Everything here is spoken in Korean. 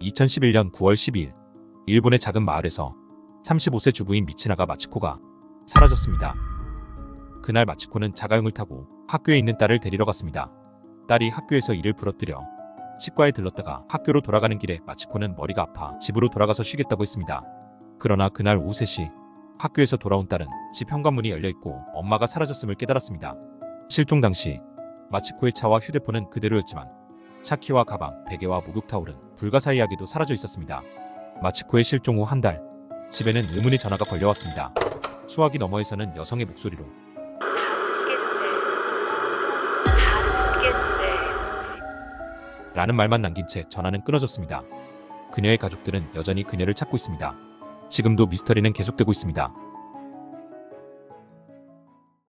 2011년 9월 12일 일본의 작은 마을에서 35세 주부인 미치나가 마치코가 사라졌습니다. 그날 마치코는 자가용을 타고 학교에 있는 딸을 데리러 갔습니다. 딸이 학교에서 이를 부러뜨려 치과에 들렀다가 학교로 돌아가는 길에 마치코는 머리가 아파 집으로 돌아가서 쉬겠다고 했습니다. 그러나 그날 오후 3시 학교에서 돌아온 딸은 집 현관문이 열려있고 엄마가 사라졌음을 깨달았습니다. 실종 당시 마치코의 차와 휴대폰은 그대로였지만 차 키와 가방, 베개와 목욕타올은 불가사의하게도 사라져 있었습니다. 마치코의 실종 후 한 달, 집에는 의문의 전화가 걸려왔습니다. 수화기 너머에서는 여성의 목소리로 라는 말만 남긴 채 전화는 끊어졌습니다. 그녀의 가족들은 여전히 그녀를 찾고 있습니다. 지금도 미스터리는 계속되고 있습니다.